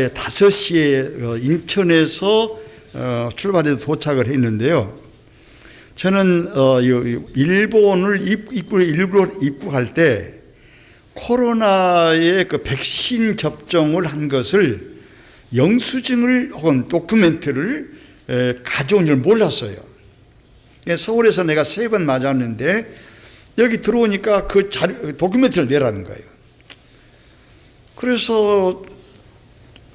5시에 인천에서 출발해서 도착을 했는데요. 저는 일본을 입국할 때 코로나의 그 백신 접종을 한 것을 영수증을 혹은 도큐멘트를 가져온 줄 몰랐어요. 서울에서 내가 3번 맞았는데 여기 들어오니까 그 도큐멘트를 내라는 거예요. 그래서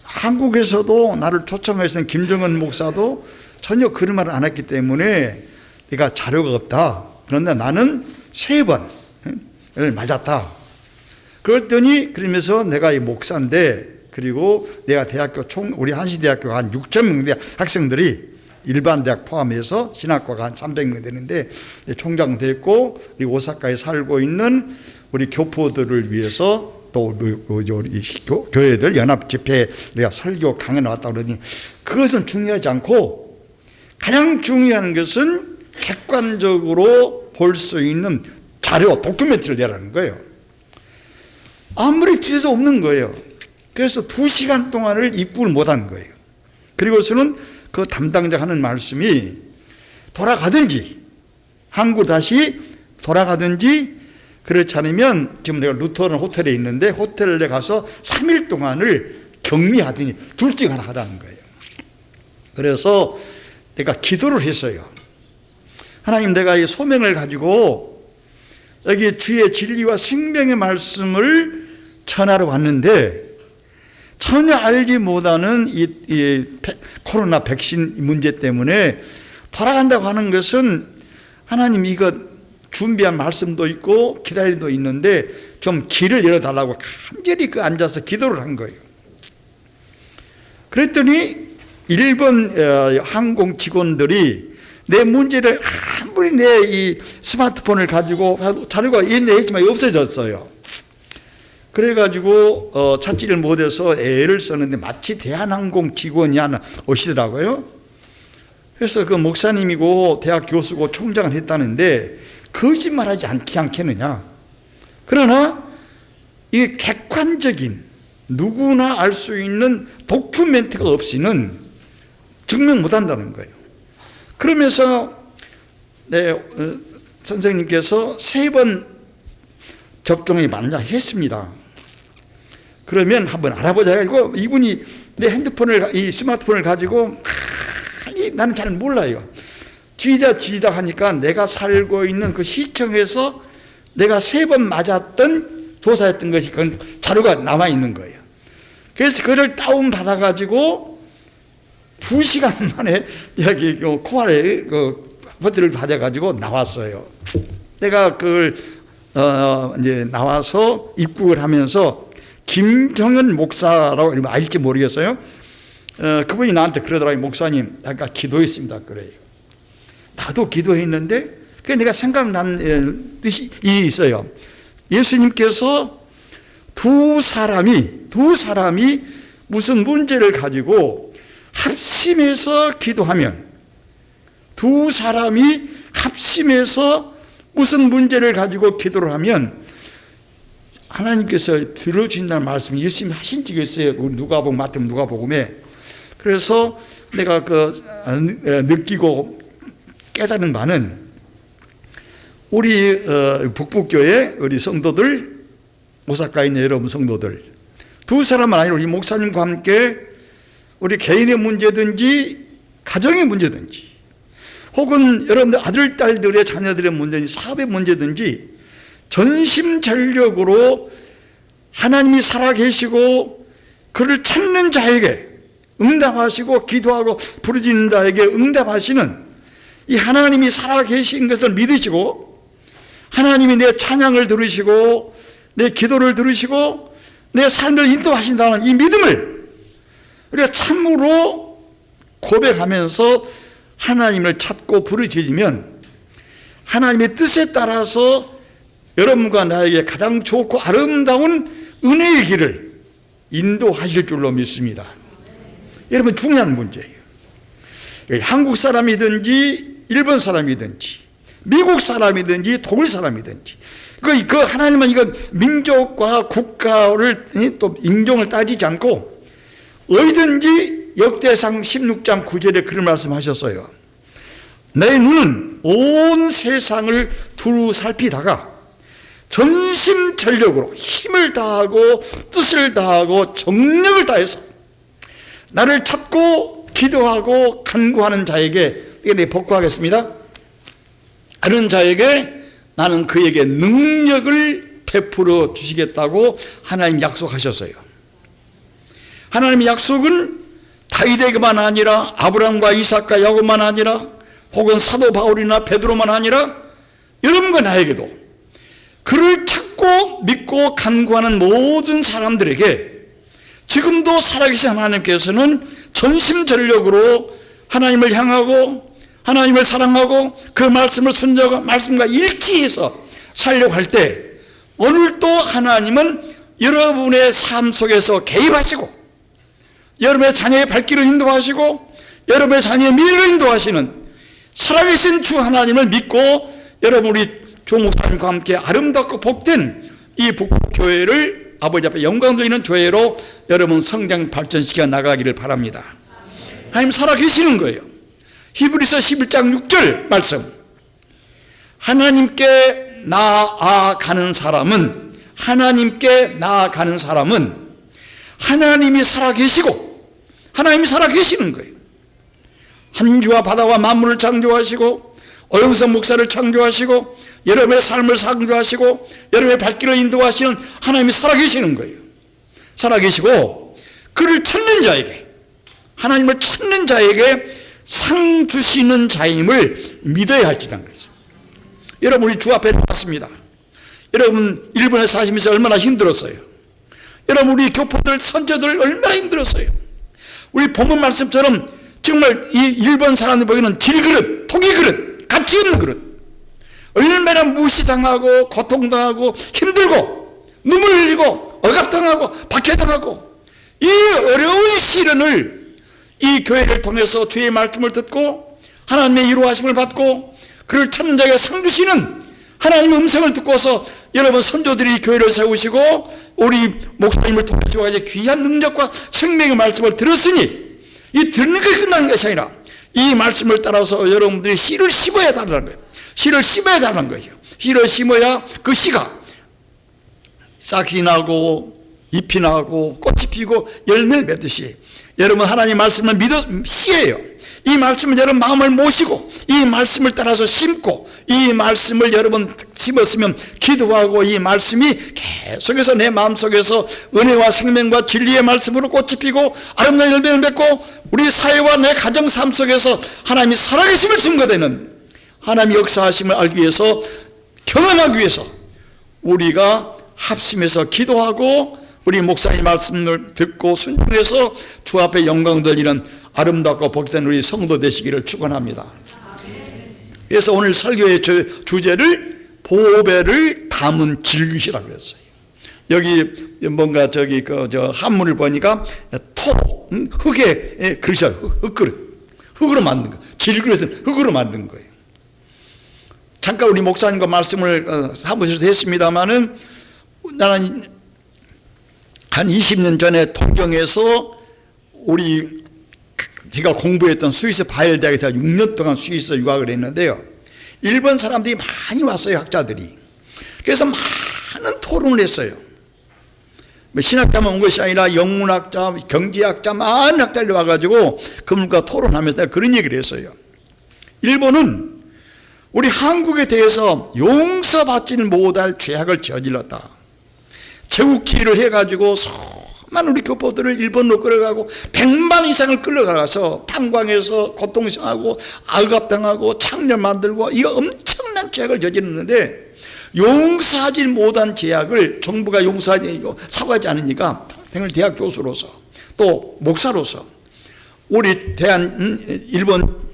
한국에서도 나를 초청해서 김정은 목사도 전혀 그런 말을 안 했기 때문에 내가 자료가 없다. 그런데 나는 3번을 맞았다. 그랬더니 그러면서 내가 이 목사인데, 그리고 내가 우리 한시대학교가 한 6,000명 학생들이 일반 대학 포함해서 신학과가 한 300명 되는데 총장 됐고, 우리 오사카에 살고 있는 우리 교포들을 위해서 또 우리 교회들 연합 집회에 내가 설교 강연 나왔다 그러니 그것은 중요하지 않고 가장 중요한 것은 객관적으로 볼 수 있는 자료, 도큐멘트를 내라는 거예요. 아무리 뒤에서 없는 거예요. 그래서 2시간 동안을 입국을 못한 거예요. 그리고서는 그 담당자 하는 말씀이 돌아가든지 한국 다시 돌아가든지, 그렇지 않으면 지금 내가 루터론 호텔에 있는데 호텔에 가서 3일 동안을 격리하더니 둘 중 하나 하라는 거예요. 그래서 내가 기도를 했어요. 하나님, 내가 이 소명을 가지고 여기 주의 진리와 생명의 말씀을 전하러 왔는데 전혀 알지 못하는 이 코로나 백신 문제 때문에 돌아간다고 하는 것은, 하나님 이거 준비한 말씀도 있고 기다림도 있는데 좀 길을 열어달라고 간절히 앉아서 기도를 한 거예요. 그랬더니 일본 항공 직원들이 내 문제를 아무리 내 이 스마트폰을 가지고 자료가 있네 했지만 없어졌어요. 그래가지고 찾지를 못해서 애를 썼는데 마치 대한항공 직원이 하나 오시더라고요. 그래서 그 목사님이고 대학 교수고 총장을 했다는데 거짓말하지 않겠느냐. 그러나 이 객관적인 누구나 알 수 있는 도큐멘트가 없이는 증명 못한다는 거예요. 그러면서 선생님께서 3번 접종이 맞냐 했습니다. 그러면 한번 알아보자 해가지고 이분이 내 이 스마트폰을 가지고 나는 잘 몰라요. 뒤지다 하니까 내가 살고 있는 그 시청에서 내가 3번 맞았던 조사했던 것이 그 자료가 남아있는 거예요. 그래서 그걸 다운받아가지고 2시간 만에 여기 코알에 버티를 받아가지고 나왔어요. 내가 그걸 이제 나와서 입국을 하면서 김정은 목사라고 알지 모르겠어요. 그분이 나한테 그러더라고요. 목사님, 아까 기도했습니다. 그래요. 나도 기도했는데 그게 내가 생각난 뜻이 있어요. 예수님께서 두 사람이 무슨 문제를 가지고 합심해서 기도하면, 두 사람이 합심해서 무슨 문제를 가지고 기도를 하면 하나님께서 들어주신다는 말씀을 예수님이 하신 적이 있어요. 누가복음, 마태복음, 누가복음에. 그래서 내가 느끼고 깨달은 바는, 우리 북북교회 우리 성도들, 오사카에 있는 여러분 성도들, 두 사람은 아니라 우리 목사님과 함께 우리 개인의 문제든지 가정의 문제든지 혹은 여러분들 아들, 딸들의 자녀들의 문제든지 사업의 문제든지 전심전력으로 하나님이 살아계시고 그를 찾는 자에게 응답하시고 기도하고 부르짖는 자에게 응답하시는 이 하나님이 살아계신 것을 믿으시고, 하나님이 내 찬양을 들으시고 내 기도를 들으시고 내 삶을 인도하신다는 이 믿음을 우리가 참으로 고백하면서 하나님을 찾고 부르짖으면 하나님의 뜻에 따라서 여러분과 나에게 가장 좋고 아름다운 은혜의 길을 인도하실 줄로 믿습니다. 여러분, 중요한 문제예요. 한국 사람이든지 일본 사람이든지 미국 사람이든지 독일 사람이든지 그 하나님은 이거 민족과 국가를 또 인종을 따지지 않고 어디든지 역대상 16장 9절에 그런 말씀하셨어요. 내 눈은 온 세상을 두루 살피다가 전심전력으로 힘을 다하고 뜻을 다하고 정력을 다해서 나를 찾고 기도하고 간구하는 자에게, 이게 복구하겠습니다. 하는 자에게 나는 그에게 능력을 베풀어 주시겠다고 하나님 약속하셨어요. 하나님의 약속은 다윗에게만 아니라 아브라함과 이삭과 야곱만 아니라 혹은 사도 바울이나 베드로만 아니라 여러분과 나에게도 그를 찾고 믿고 간구하는 모든 사람들에게 지금도 살아계신 하나님께서는 전심전력으로 하나님을 향하고 하나님을 사랑하고 그 말씀을 순종하고 말씀과 일치해서 살려고 할 때 오늘도 하나님은 여러분의 삶 속에서 개입하시고 여러분의 자녀의 발길을 인도하시고 여러분의 자녀의 미래를 인도하시는 살아계신 주 하나님을 믿고 여러분 우리 조 목사님과 함께 아름답고 복된 이 북교회를 아버지 앞에 영광 돌리는 교회로 여러분 성장 발전시켜 나가기를 바랍니다. 하나님 살아계시는 거예요. 히브리서 11장 6절 말씀, 하나님께 나아가는 사람은 하나님이 살아계시고 하나님이 살아계시는 거예요. 한주와 바다와 만물을 창조하시고 오영선 목사를 창조하시고 여러분의 삶을 창조하시고 여러분의 발길을 인도하시는 하나님이 살아계시는 거예요. 살아계시고 그를 찾는 자에게, 하나님을 찾는 자에게 상 주시는 자임을 믿어야 할지라는 거죠. 여러분 우리 주 앞에 나왔습니다. 여러분 일본에 사시면서 얼마나 힘들었어요. 여러분 우리 교포들 선조들 얼마나 힘들었어요. 우리 본문 말씀처럼 정말 이 일본 사람들 보기에는 질그릇, 토기그릇, 가치 없는 그릇, 얼마나 무시당하고 고통당하고 힘들고 눈물 흘리고 억압당하고 박해당하고 이 어려운 시련을 이 교회를 통해서 주의 말씀을 듣고 하나님의 이루하심을 받고 그를 찾는 자에게 상 주시는 하나님의 음성을 듣고서 여러분 선조들이 교회를 세우시고 우리 목사님을 통해서 귀한 능력과 생명의 말씀을 들었으니 이 듣는 것이 끝나는 것이 아니라 이 말씀을 따라서 여러분들이 씨를 심어야 한다는 거예요. 씨를 심어야 한다는 거예요. 씨를 심어야 그 씨가 싹이 나고 잎이 나고 꽃이 피고 열매를 맺듯이 여러분 하나님 말씀을 믿어 씨예요. 이 말씀을 여러분 마음을 모시고 이 말씀을 따라서 심고 이 말씀을 여러분 심었으면 기도하고 이 말씀이 계속해서 내 마음속에서 은혜와 생명과 진리의 말씀으로 꽃이 피고 아름다운 열매를 맺고 우리 사회와 내 가정 삶 속에서 하나님이 살아계심을 증거되는 하나님의 역사하심을 알기 위해서 경험하기 위해서 우리가 합심해서 기도하고 우리 목사님 말씀을 듣고 순종해서 주 앞에 영광 돌리는 아름답고 복된 우리 성도 되시기를 축원합니다. 그래서 오늘 설교의 주제를 보배를 담은 질그릇이라고 했어요. 여기 뭔가 저기 저 한문을 보니까 흙의 그릇이야. 흙그릇. 흙으로 만든 거. 질그릇은 흙으로 만든 거예요. 잠깐 우리 목사님과 말씀을 사무실에서 했습니다마는 나는 한 20년 전에 동경에서 제가 공부했던 스위스 바이엘 대학에서 6년 동안 스위스 유학을 했는데요. 일본 사람들이 많이 왔어요, 학자들이. 그래서 많은 토론을 했어요. 신학자만 온 것이 아니라 영문학자, 경제학자, 많은 학자들이 와가지고 그분과 토론하면서 내가 그런 얘기를 했어요. 일본은 우리 한국에 대해서 용서받지는 못할 죄악을 저질렀다. 제국주의를 해가지고 수많은 우리 교포들을 일본으로 끌어가고 100만 이상을 끌어가서 탄광해서 고통당하고 억압당하고 창녀 만들고 이거 엄청난 죄악을 저질렀는데 용서하지 못한 죄악을 정부가 사과하지 않으니까 당연히 대학 교수로서 또 목사로서 우리 일본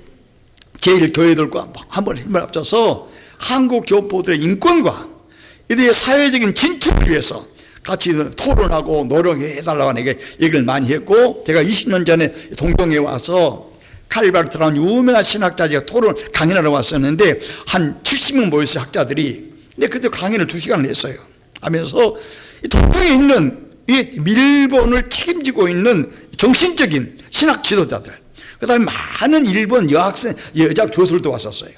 제1교회들과 한번 힘을 합쳐서 한국 교포들의 인권과 이들의 사회적인 진출을 위해서 같이 토론하고 노력해달라고 하는 얘기를 많이 했고, 제가 20년 전에 동경에 와서 칼발트라는 유명한 신학자가 토론 강연하러 왔었는데 한 70명 모였어요, 학자들이. 근데 그때 강연을 2시간을 했어요. 하면서 동경에 있는 이 일본을 책임지고 있는 정신적인 신학 지도자들, 그 다음에 많은 일본 여자 교수들도 왔었어요.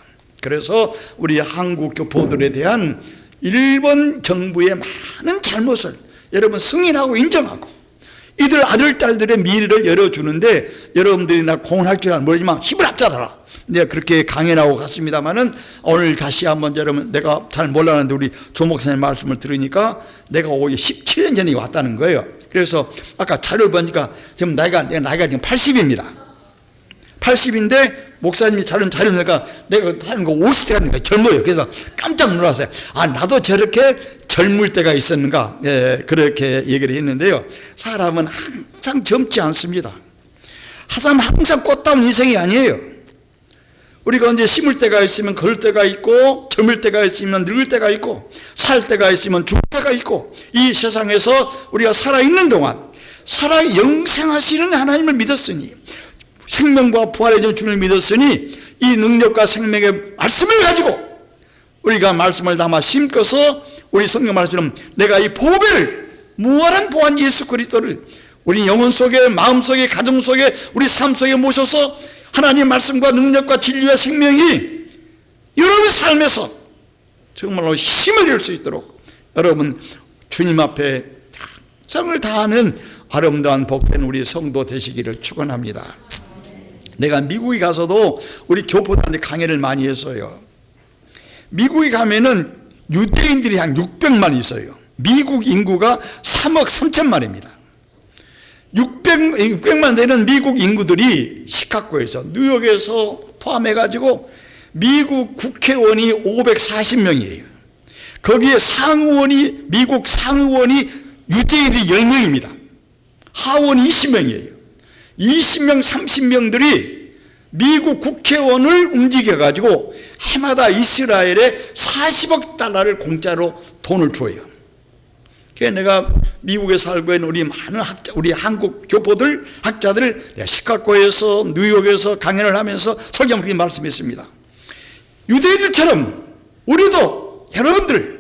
그래서 우리 한국 교포들에 대한 일본 정부의 많은 잘못을 여러분 승인하고 인정하고 이들 아들, 딸들의 미래를 열어주는데 여러분들이 나 공헌할 줄 모르지만 힘을 합쳐라. 내가 그렇게 강연하고 갔습니다만은 오늘 다시 한번 여러분 내가 잘 몰랐는데 우리 조 목사님 말씀을 들으니까 내가 오기 17년 전에 왔다는 거예요. 그래서 아까 자료를 보니까 지금 내 나이가 지금 80입니다. 80인데 목사님이 자료니까 내가 하는 거 50대가 되니까 젊어요. 그래서 깜짝 놀랐어요. 아, 나도 저렇게 젊을 때가 있었는가. 예, 그렇게 얘기를 했는데요. 사람은 항상 젊지 않습니다. 항상 꽃다운 인생이 아니에요. 우리가 언제 심을 때가 있으면 걸을 때가 있고, 젊을 때가 있으면 늙을 때가 있고, 살 때가 있으면 죽을 때가 있고, 이 세상에서 우리가 살아있는 동안 살아 영생하시는 하나님을 믿었으니, 생명과 부활의 주를 믿었으니 이 능력과 생명의 말씀을 가지고 우리가 말씀을 담아 심고서 우리 성경 말씀처럼 내가 이 보배를, 무한한 보한 예수 그리스도를 우리 영혼 속에, 마음 속에, 가정 속에, 우리 삶 속에 모셔서 하나님의 말씀과 능력과 진리와 생명이 여러분의 삶에서 정말로 힘을 낼 수 있도록 여러분 주님 앞에 성을 다하는 아름다운 복된 우리 성도 되시기를 축원합니다. 내가 미국에 가서도 우리 교포들한테 강의를 많이 했어요. 미국에 가면은 유대인들이 한 600만 있어요. 미국 인구가 3억 3천만입니다. 600만 되는 미국 인구들이 시카고에서, 뉴욕에서 포함해가지고 미국 국회의원이 540명이에요. 거기에 미국 상의원이 유대인들이 10명입니다. 하원이 20명이에요. 20명, 30명들이 미국 국회의원을 움직여가지고 해마다 이스라엘에 40억 달러를 공짜로 돈을 줘요. 그래서 내가 미국에 살고 있는 우리 많은 우리 한국 교포들, 학자들, 내가 시카고에서, 뉴욕에서 강연을 하면서 설교를 그렇게 말씀했습니다. 유대인들처럼 우리도 여러분들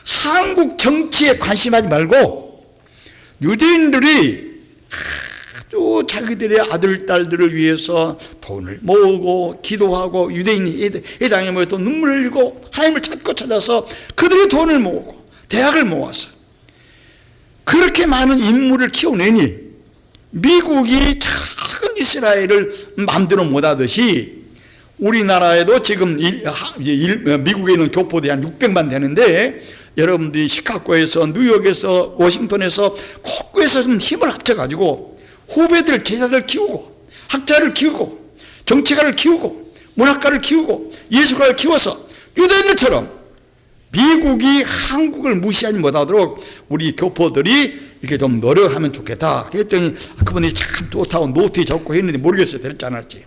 한국 정치에 관심하지 말고 유대인들이 아주 자기들의 아들, 딸들을 위해서 돈을 모으고 기도하고 유대인 회장에 모여서 눈물을 흘리고 하나님을 찾아서 그들의 돈을 모으고 대학을 모아서 그렇게 많은 인물을 키워내니 미국이 작은 이스라엘을 마음대로 못하듯이 우리나라에도 지금 미국에 있는 교포들이 한 600만 되는데 여러분들이 시카고에서, 뉴욕에서, 워싱턴에서 곳곳에서 좀 힘을 합쳐가지고 후배들, 제자들 키우고 학자를 키우고 정치가를 키우고 문학가를 키우고 예술가를 키워서 유대인들처럼 미국이 한국을 무시하지 못하도록 우리 교포들이 이렇게 좀 노력하면 좋겠다. 그랬더니 그분이 참 좋다고 노트에 적고 했는데 모르겠어요. 될지 안 할지.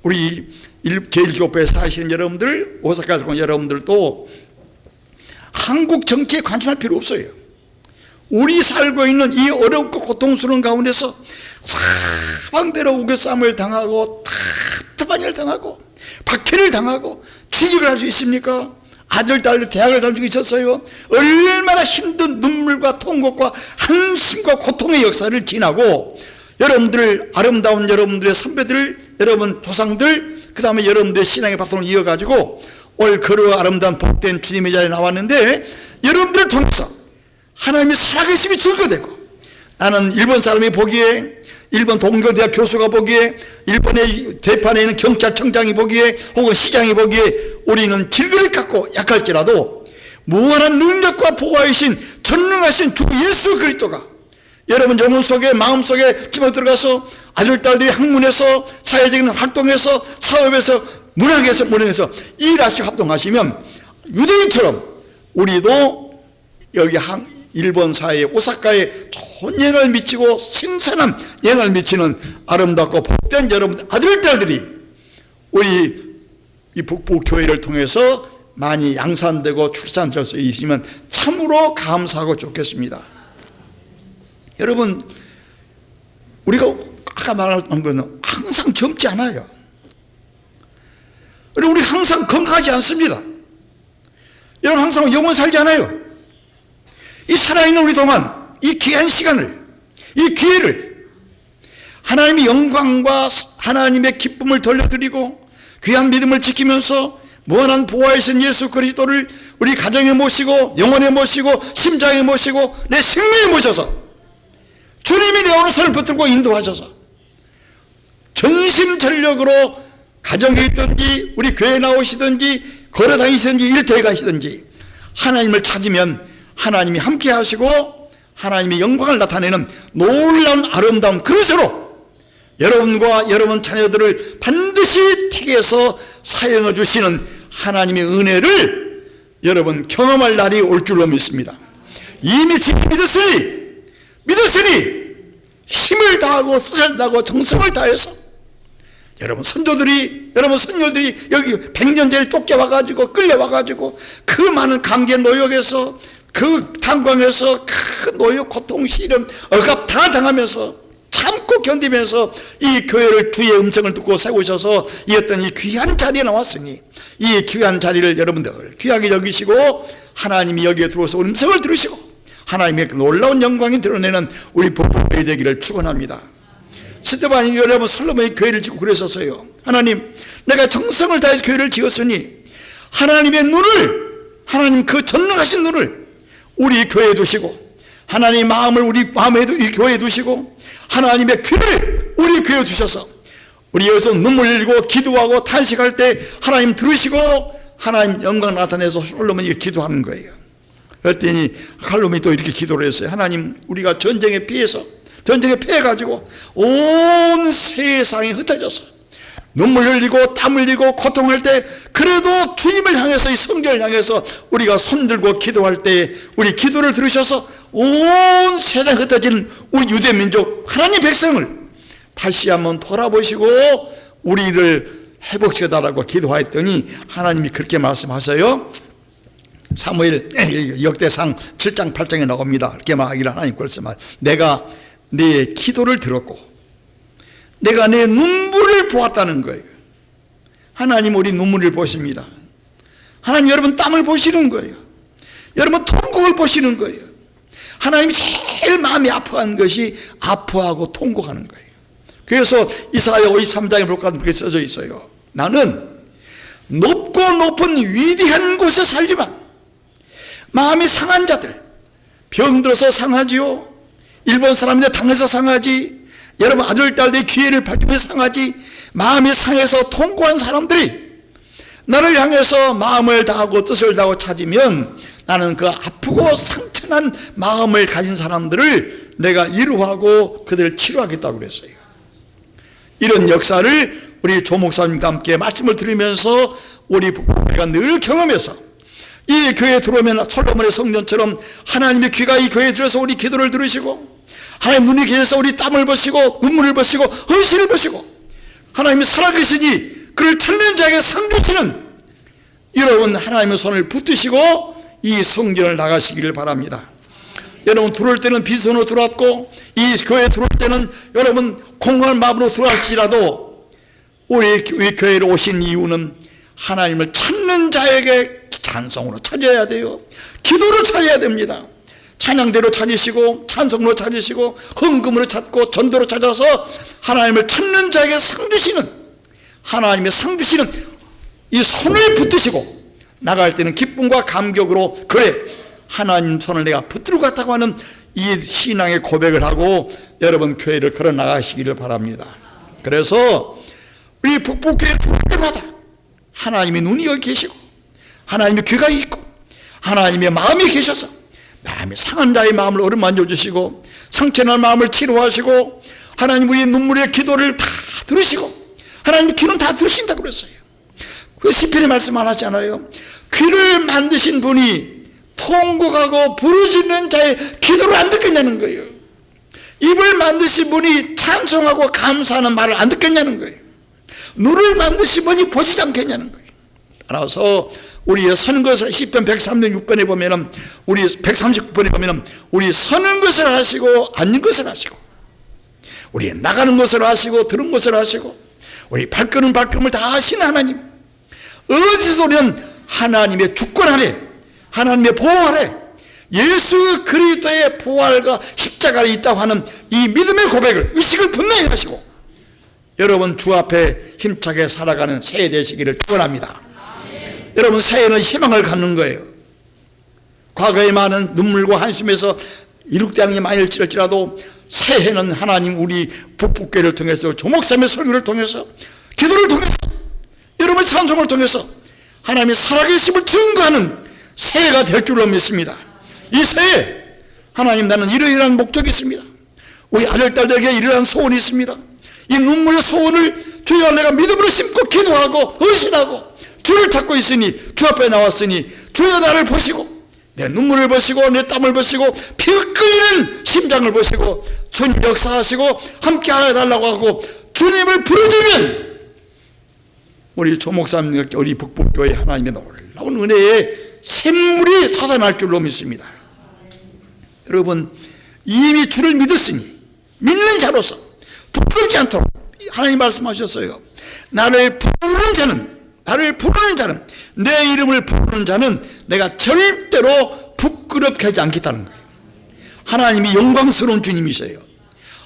우리 제1교포에 사시는 여러분들, 오사카에서 온 여러분들도 한국 정치에 관심할 필요 없어요. 우리 살고 있는 이 어렵고 고통스러운 가운데서 사방대로 우겨싸움을 당하고 답답한 일을 당하고 박해를 당하고 취직을 할 수 있습니까? 아들, 딸들 대학을 다니고 있었어요. 얼마나 힘든 눈물과 통곡과 한심과 고통의 역사를 지나고 여러분들, 아름다운 여러분들의 선배들, 여러분 조상들, 그 다음에 여러분들의 신앙의 바통을 이어가지고 올 그 아름다운 복된 주님의 자리에 나왔는데 여러분들을 통해서 하나님이 살아계심이 증거되고 나는 일본 사람이 보기에, 일본 동교대학 교수가 보기에, 일본의 대판에 있는 경찰청장이 보기에, 혹은 시장이 보기에 우리는 질그릇 갖고 약할지라도 무한한 능력과 보호하신 전능하신 주 예수 그리스도가 여러분 영혼 속에, 마음 속에 집어 들어가서 아들, 딸들이 학문에서, 사회적인 활동에서, 사업에서, 문학에서, 문화에서 일하시고 합동하시면 유대인처럼 우리도 여기 일본 사회에, 오사카에 좋은 영향을 미치고 신선한 영향을 미치는 아름답고 복된 여러분 아들, 딸들이 우리 이 북부교회를 통해서 많이 양산되고 출산될 수 있으면 참으로 감사하고 좋겠습니다. 여러분, 우리가 아까 말한 것은 항상 젊지 않아요. 우리 항상 건강하지 않습니다. 여러분 항상 영원 살지 않아요. 이 살아있는 우리 동안 이 귀한 시간을, 이 기회를 하나님의 영광과 하나님의 기쁨을 돌려드리고 귀한 믿음을 지키면서 무한한 보호하신 예수 그리스도를 우리 가정에 모시고 영혼에 모시고 심장에 모시고 내 생명에 모셔서 주님이 내 오른손을 붙들고 인도하셔서 전심전력으로 가정에 있든지 우리 교회에 나오시든지 걸어다니시든지 일터에 가시든지 하나님을 찾으면 하나님이 함께 하시고 하나님의 영광을 나타내는 놀라운 아름다운 그릇으로 여러분과 여러분 자녀들을 반드시 택해서 사용해 주시는 하나님의 은혜를 여러분 경험할 날이 올 줄로 믿습니다. 이미 지금 믿었으니 힘을 다하고 뜻을 다하고 정성을 다해서 여러분 선조들이 여러분 선녀들이 여기 100년 전에 쫓겨와가지고 끌려와가지고 그 많은 강제 노역에서 그 탄광에서 그 노역 고통 시련 억압 다 당하면서 참고 견디면서 이 교회를 주의 음성을 듣고 세우셔서 이 어떤 이 귀한 자리에 나왔으니 이 귀한 자리를 여러분들 귀하게 여기시고 하나님이 여기에 들어와서 음성을 들으시고 하나님의 놀라운 영광이 드러내는 우리 복음교회 되기를 축원합니다. 스데반이 여러분 솔로몬이 교회를 짓고 그랬었어요. 하나님, 내가 정성을 다해서 교회를 지었으니 하나님의 눈을, 하나님 그 전능하신 눈을 우리 교회에 두시고 하나님의 마음을 우리 마음에도 이 교회에 두시고 하나님의 귀를 우리 교회에 두셔서 우리 여기서 눈물 흘리고 기도하고 탄식할 때 하나님 들으시고 하나님 영광 나타내서 솔로몬이 기도하는 거예요. 그랬더니 칼롬이 또 이렇게 기도를 했어요. 하나님, 우리가 전쟁에 패해가지고 온 세상에 흩어져서 눈물 흘리고 땀 흘리고 고통할 때 그래도 주님을 향해서 이 성전을 향해서 우리가 손들고 기도할 때 우리 기도를 들으셔서 온 세상에 흩어지는 우리 유대민족 하나님 백성을 다시 한번 돌아보시고 우리를 회복시켜달라고 기도하였더니 하나님이 그렇게 말씀하세요. 사무엘 역대상 7장 8장에 나옵니다. 이렇게 말하기를 하나님 말씀하세요. 내가 내 기도를 들었고 내가 내 눈물을 보았다는 거예요. 하나님 우리 눈물을 보십니다. 하나님 여러분 땀을 보시는 거예요. 여러분 통곡을 보시는 거예요. 하나님이 제일 마음이 아파하는 것이 아파하고 통곡하는 거예요. 그래서 이사야 53장에 볼까 그렇게 써져 있어요. 나는 높고 높은 위대한 곳에 살지만 마음이 상한 자들, 병들어서 상하지요, 일본 사람인데 당해서 상하지, 여러분 아들 딸들의 기회를 밟히면서 상하지, 마음이 상해서 통고한 사람들이 나를 향해서 마음을 다하고 뜻을 다하고 찾으면 나는 그 아프고 상처난 마음을 가진 사람들을 내가 위로하고 그들을 치료하겠다고 그랬어요. 이런 역사를 우리 조 목사님과 함께 말씀을 들으면서 우리 우리가 늘 경험해서 이 교회에 들어오면 솔로몬의 성전처럼 하나님의 귀가 이 교회에 들어서 우리 기도를 들으시고 하나님 눈이 계셔서 우리 땀을 보시고 눈물을 보시고 헌신을 보시고 하나님이 살아계시니 그를 찾는 자에게 상 주시는 여러분 하나님의 손을 붙드시고 이 성전을 나가시기를 바랍니다. 여러분 들어올 때는 빈손으로 들어왔고 이 교회에 들어올 때는 여러분 공허한 마음으로 들어왔지라도 우리 교회로 오신 이유는 하나님을 찾는 자에게 찬송으로 찾아야 돼요. 기도로 찾아야 됩니다. 찬양대로 찾으시고 찬송으로 찾으시고 헌금으로 찾고 전도로 찾아서 하나님을 찾는 자에게 상 주시는 하나님의 상 주시는 이 손을 붙드시고 나갈 때는 기쁨과 감격으로 그래 하나님 손을 내가 붙들고 갔다고 하는 이 신앙의 고백을 하고 여러분 교회를 걸어 나가시기를 바랍니다. 그래서 우리 북북교회 들어올 때마다 하나님의 눈이 여기 계시고 하나님의 귀가 있고 하나님의 마음이 계셔서 마음이 상한 자의 마음을 어루만져 주시고 상처난 마음을 치료하시고 하나님 우리의 눈물의 기도를 다 들으시고 하나님의 귀는 다 들으신다고 그랬어요. 그 시편에 말씀 안 하잖아요. 귀를 만드신 분이 통곡하고 부르짖는 자의 기도를 안 듣겠냐는 거예요. 입을 만드신 분이 찬송하고 감사하는 말을 안 듣겠냐는 거예요. 눈을 만드신 분이 보지 않겠냐는 거예요. 따라서 우리의 서는 것을 시편 136번에 보면은 우리 139번에 보면은 우리 서는 것을 하시고 앉는 것을 하시고 우리 나가는 것을 하시고 들은 것을 하시고 우리 발걸음을 다 하시는 하나님, 어디서 우리는 하나님의 주권 아래 하나님의 보호 아래 예수 그리스도의 부활과 십자가 십자가에 있다고 하는 이 믿음의 고백을, 의식을 분명히 하시고 여러분 주 앞에 힘차게 살아가는 새해 되시기를 축원합니다. 여러분, 새해는 희망을 갖는 거예요. 과거에 많은 눈물과 한숨에서 이룩대항이 많이 일지라도 새해는 하나님 우리 북북교회를 통해서 조목삼의 설교를 통해서 기도를 통해서 여러분의 찬송을 통해서 하나님의 살아계심을 증거하는 새해가 될 줄로 믿습니다. 이 새해 하나님, 나는 이러이러한 목적이 있습니다. 우리 아들딸들에게 이러한 소원이 있습니다. 이 눈물의 소원을 주여 내가 믿음으로 심고 기도하고 의심하고 주를 찾고 있으니, 주 앞에 나왔으니 주여 나를 보시고 내 눈물을 보시고 내 땀을 보시고 피 끓이는 심장을 보시고 주님 역사하시고 함께 해달라고 하고 주님을 부르짖으면 우리 조목사님, 우리 북북교회 하나님의 놀라운 은혜의 샘물이 솟아날 줄로 믿습니다. 여러분, 이미 주를 믿었으니 믿는 자로서 부끄럽지 않도록 하나님 말씀하셨어요. 나를 부르는 자는, 내 이름을 부르는 자는 내가 절대로 부끄럽게 하지 않겠다는 거예요. 하나님이 영광스러운 주님이세요.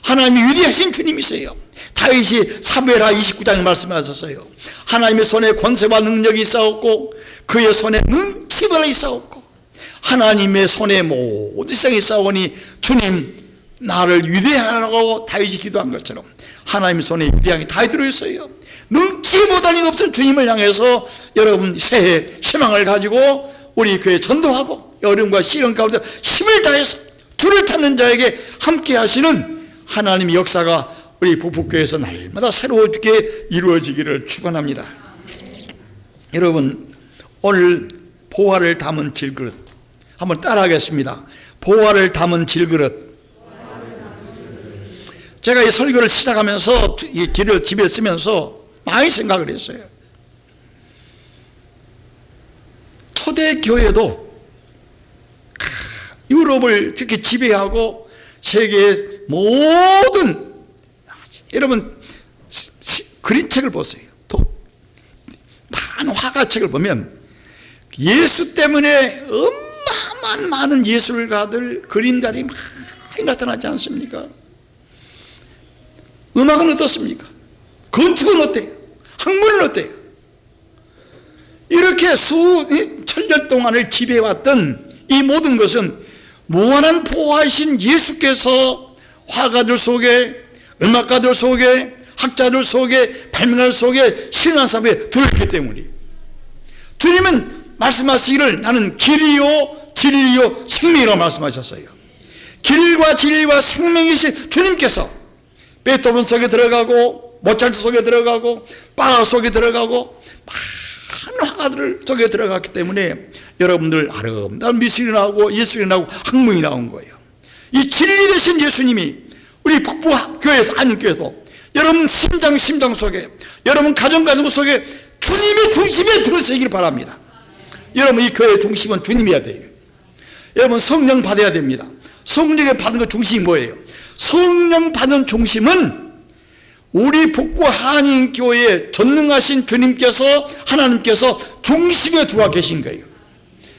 하나님이 위대하신 주님이세요. 다윗이 사무엘하 29장에 말씀하셨어요. 하나님의 손에 권세와 능력이 있사옵고 그의 손에 능치가 있사옵고 하나님의 손에 모든 세상이 있사오니 주님 나를 위대하라고 다윗이 기도한 것처럼 하나님의 손에 위대함이 다 들어있어요. 능치 못할 일 없은 주님을 향해서 여러분 새해 희망을 가지고 우리 교회 전도하고 어려움과 시련 가운데 힘을 다해서 주를 찾는 자에게 함께 하시는 하나님의 역사가 우리 북북교회에서 날마다 새롭게 이루어지기를 축원합니다. 여러분, 오늘 보화를 담은 질그릇 한번 따라하겠습니다. 보화를 담은 질그릇. 제가 이 설교를 시작하면서 이 길을 집에 쓰면서 많이 생각을 했어요. 초대교회도 유럽을 그렇게 지배하고 세계의 모든, 여러분 그림책을 보세요. 또 많은 화가책을 보면 예수 때문에 어마어마한 많은 예술가들, 그림가들이 많이 나타나지 않습니까? 음악은 어떻습니까? 건축은 어때요? 학문은 어때요? 이렇게 수천년 동안을 지배해왔던 이 모든 것은 무한한 보화이신 예수께서 화가들 속에, 음악가들 속에, 학자들 속에, 발명가들 속에, 신앙 사회에 들어있기 때문이에요. 주님은 말씀하시기를 나는 길이요 진리요 생명이라고 말씀하셨어요. 길과 진리와 생명이신 주님께서 베토벤 속에 들어가고 모차르트 속에 들어가고 바하 속에 들어가고 많은 화가들 속에 들어갔기 때문에 여러분들 아름다운 미술이 나오고 예술이 나오고 학문이 나온 거예요. 이 진리 되신 예수님이 우리 북부교회에서, 안익교회에서 여러분 심장 속에, 여러분 가정 속에 주님의 중심에 들어서기를 바랍니다. 여러분 이 교회의 중심은 주님이어야 돼요. 여러분 성령 받아야 됩니다. 성령에 받은 것 중심이 뭐예요? 성령 받은 중심은 우리 북부 한인교회에 전능하신 주님께서, 하나님께서 중심에 두어 계신 거예요.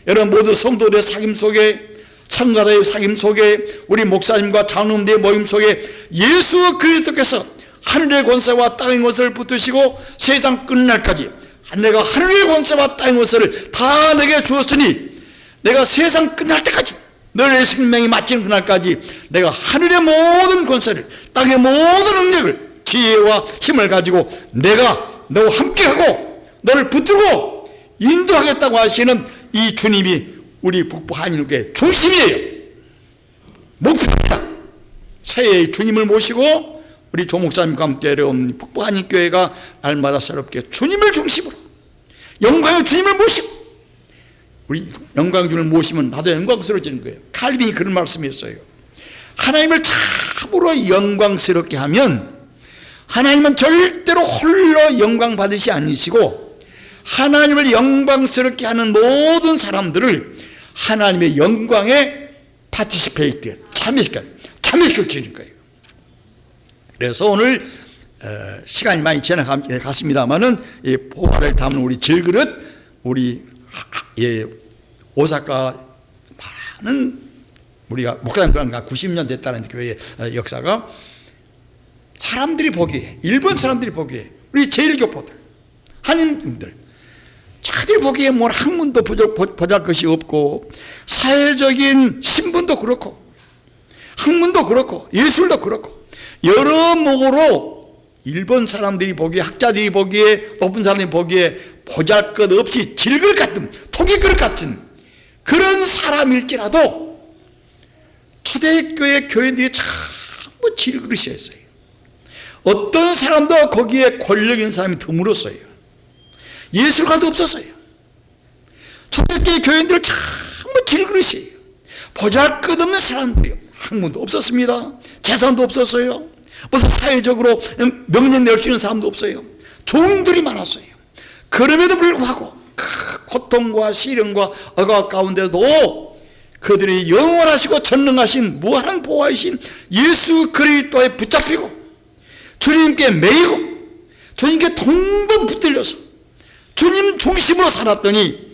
여러분 모두 성도들의 사귐 속에, 참가자의 사귐 속에, 우리 목사님과 장로님들의 모임 속에 예수 그리스도께서 하늘의 권세와 땅의 것을 붙드시고 세상 끝날까지 내가 하늘의 권세와 땅의 것을 다 내게 주었으니 내가 세상 끝날 때까지 너의 생명이 마치는 그날까지 내가 하늘의 모든 권세를, 땅의 모든 능력을, 지혜와 힘을 가지고 내가 너와 함께하고 너를 붙들고 인도하겠다고 하시는 이 주님이 우리 북부 한인교회 중심이에요. 목표입니다. 새해의 주님을 모시고 우리 조목사님과 함께 어려운 북부 한인교회가 날마다 새롭게 주님을 중심으로 영광의 주님을 모시고, 우리 영광의 주님을 모시면 나도 영광스러워지는 거예요. 칼빈이 그런 말씀했어요. 하나님을 참으로 영광스럽게 하면 하나님은 절대로 홀로 영광 받으시 않으시고 하나님을 영광스럽게 하는 모든 사람들을 하나님의 영광에 파티시페이트, 참여시켜 주는 거예요. 그래서 오늘 시간이 많이 지나갔습니다만은 이 보화를 담은 우리 질그릇, 우리 오사카 많은 우리가 목사님 들어간 90년 됐다는 교회 역사가, 사람들이 보기에, 일본 사람들이 보기에, 우리 제1교포들, 한인분들, 자기들 보기에 뭐 학문도 보잘 것이 없고, 사회적인 신분도 그렇고, 학문도 그렇고, 예술도 그렇고, 여러모로 일본 사람들이 보기에, 학자들이 보기에, 높은 사람들이 보기에 보잘것없이 질그릇 같은, 토기그릇 같은 그런 사람일지라도 초대교회 교인들이 전부 질그릇이었어요. 어떤 사람도 거기에 권력 있는 사람이 드물었어요. 예술가도 없었어요. 초대교회 교인들 전부 질그릇이에요. 보잘것없는 사람들이요. 학문도 없었습니다. 재산도 없었어요. 무슨 사회적으로 명령 낼 수 있는 사람도 없어요. 종인들이 많았어요. 그럼에도 불구하고 그 고통과 시련과 억압 가운데도 그들이 영원하시고 전능하신 무한한 보호하신 예수 그리스도에 붙잡히고 주님께 매이고 주님께 동동 붙들려서 주님 중심으로 살았더니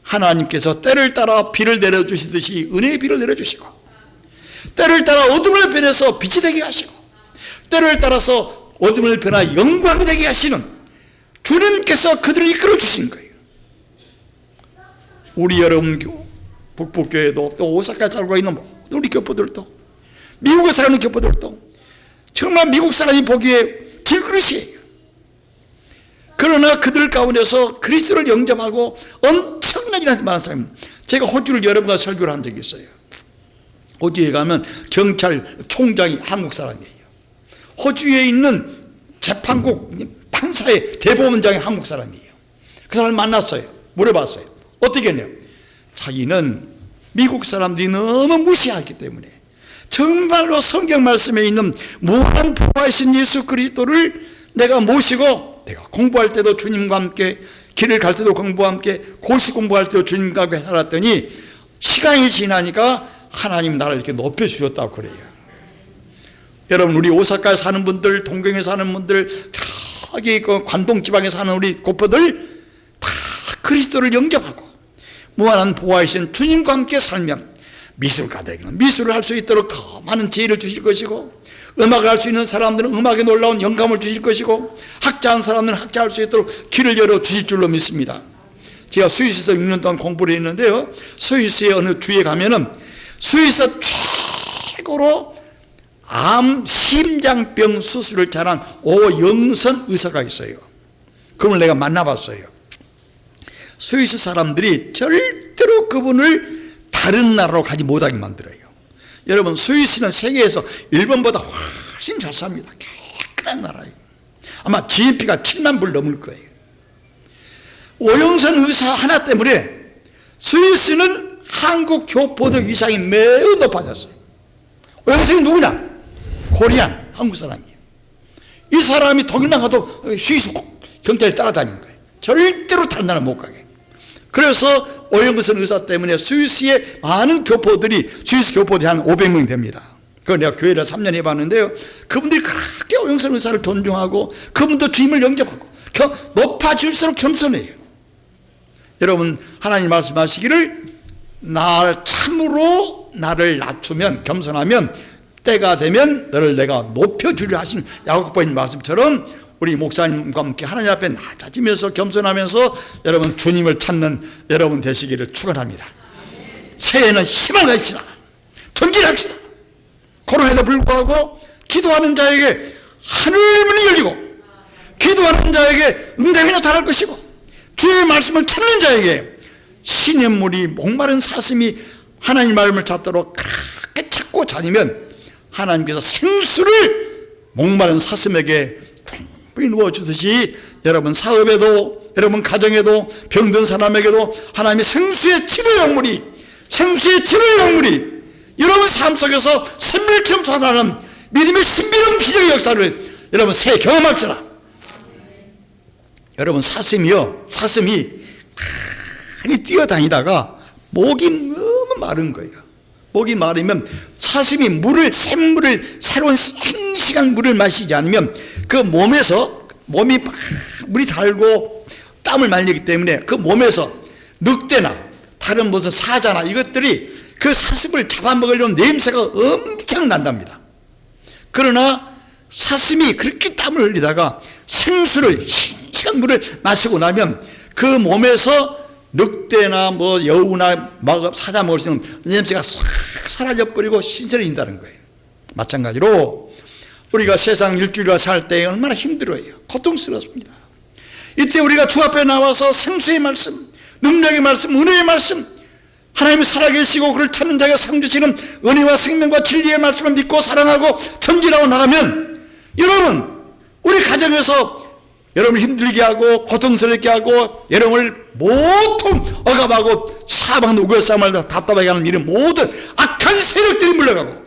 하나님께서 때를 따라 비를 내려주시듯이 은혜의 비를 내려주시고, 때를 따라 어둠을 변해서 빛이 되게 하시고, 때를 따라서 어둠을 변화 영광이 되게 하시는 주님께서 그들을 이끌어 주신 거예요. 우리 여러분 북부교회도 또 오사카에 살고 있는 모든 우리 교포들도, 미국에 사는 교포들도 정말 미국 사람이 보기에 질그릇이에요. 그러나 그들 가운데서 그리스도를 영접하고 엄청나게 많은 사람이, 제가 호주를 여러 번 설교를 한 적이 있어요. 호주에 가면 경찰총장이 한국 사람이에요. 호주에 있는 재판국 판사의 대법원장이 한국 사람이에요. 그 사람을 만났어요. 물어봤어요. 어떻게 했냐요? 자기는 미국 사람들이 너무 무시하기 때문에 정말로 성경 말씀에 있는 무한 보호하신 예수 그리스도를 내가 모시고, 내가 공부할 때도 주님과 함께, 길을 갈 때도 공부와 함께, 고시 공부할 때도 주님과 함께 살았더니 시간이 지나니까 하나님 나를 이렇게 높여주셨다고 그래요. 여러분, 우리 오사카에 사는 분들, 동경에 사는 분들, 저기 그 관동 지방에 사는 우리 고포들 다 그리스도를 영접하고 무한한 보호하신 주님과 함께 살면 미술가들에게는 미술을 할 수 있도록 더 많은 지혜를 주실 것이고, 음악을 할 수 있는 사람들은 음악에 놀라운 영감을 주실 것이고, 학자한 사람들은 학자할 수 있도록 길을 열어 주실 줄로 믿습니다. 제가 스위스에서 6년 동안 공부를 했는데요, 스위스의 어느 주에 가면은 스위스 최고로 암 심장병 수술을 잘한 오영선 의사가 있어요. 그걸 내가 만나봤어요. 스위스 사람들이 절대로 그분을 다른 나라로 가지 못하게 만들어요. 여러분, 스위스는 세계에서 일본보다 훨씬 잘 삽니다. 깨끗한 나라예요. 아마 GDP가 7만 불 넘을 거예요. 오영선 의사 하나 때문에 스위스는 한국 교포들 위상이 매우 높아졌어요. 오영선이 누구냐? 코리안, 한국 사람이에요. 이 사람이 독일만 가도 스위스 경찰이 따라다니는 거예요. 절대로 다른 나라 못 가게. 그래서 오영선 의사 때문에 스위스의 많은 교포들이, 스위스 교포들이 한 500명이 됩니다. 그걸 내가 교회를 3년 해봤는데요, 그분들이 그렇게 오영선 의사를 존중하고 그분도 주님을 영접하고 높아질수록 겸손해요. 여러분, 하나님 말씀하시기를 참으로 나를 낮추면, 겸손하면 때가 되면 너를 내가 높여주려 하시는 야고보인 말씀처럼 우리 목사님과 함께 하나님 앞에 낮아지면서 겸손하면서 여러분 주님을 찾는 여러분 되시기를 축원합니다. 새해에는 희망을 가집시다. 전진합시다. 코로나에도 불구하고 기도하는 자에게 하늘문이 열리고, 기도하는 자에게 응답이 나타날 것이고, 주의 말씀을 찾는 자에게 시냇물이 목마른 사슴이 하나님 말씀을 찾도록 그렇게 찾고 다니면 하나님께서 생수를 목마른 사슴에게 풍부히 누워주듯이 여러분 사업에도, 여러분 가정에도, 병든 사람에게도 하나님의 생수의 치료 영물이 여러분 삶 속에서 샘물처럼 솟아나는 믿음의 신비로운 기적의 역사를 여러분 새해 경험합시다. 여러분, 사슴이 많이 뛰어다니다가 목이 너무 마른 거예요. 목이 마르면 사슴이 샘물을, 새로운 싱싱한 물을 마시지 않으면 그 몸에서 물이 달고 땀을 말리기 때문에 그 몸에서 늑대나 다른 무슨 사자나 이것들이 그 사슴을 잡아먹으려는 냄새가 엄청 난답니다. 그러나 사슴이 그렇게 땀을 흘리다가 생수를, 싱싱한 물을 마시고 나면 그 몸에서 늑대나 뭐 여우나 사자 먹을 수 있는 냄새가 싹 사라져버리고 신선해진다는 거예요. 마찬가지로 우리가 세상 일주일과 살 때 얼마나 힘들어요. 고통스럽습니다. 이때 우리가 주 앞에 나와서 생수의 말씀, 능력의 말씀, 은혜의 말씀, 하나님이 살아계시고 그를 찾는 자가 상 주시는 은혜와 생명과 진리의 말씀을 믿고 사랑하고 전진하고 나가면, 여러분 우리 가정에서 여러분을 힘들게 하고 고통스럽게 하고 여러분을 모통 억압하고 사방도 우겨싸움을 답답하게 하는 이런 모든 악한 세력들이 물러가고,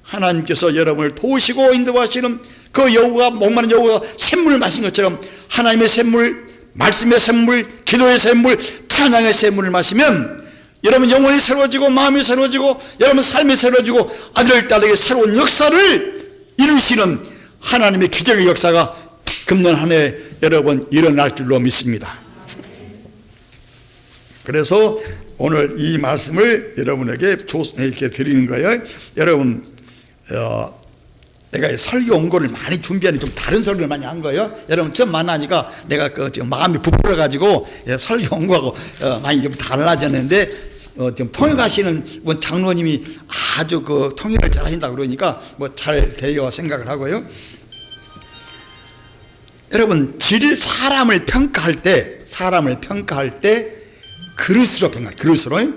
하나님께서 여러분을 도우시고 인도하시는 그 여우가, 목마른 여우가 샘물을 마신 것처럼 하나님의 샘물, 말씀의 샘물, 기도의 샘물, 찬양의 샘물을 마시면 여러분 영혼이 새로워지고 마음이 새로워지고 여러분 삶이 새로워지고 아들, 딸에게 새로운 역사를 이루시는 하나님의 기적의 역사가 금년 한 해 여러분 일어날 줄로 믿습니다. 그래서 오늘 이 말씀을 여러분에게 이렇게 드리는 거예요. 여러분, 내가 설교 원고를 많이 준비하는, 좀 다른 설교를 많이 한 거예요. 여러분 처음 만나니까 내가 지금 마음이 부풀어가지고 설교 원고하고 많이 좀 달라졌는데, 좀 통역하시는 장로님이 아주 통역을 잘 하신다 그러니까 뭐 잘 되리라고 생각을 하고요. 여러분, 사람을 평가할 때 그릇으로 평가해요. 그릇으로.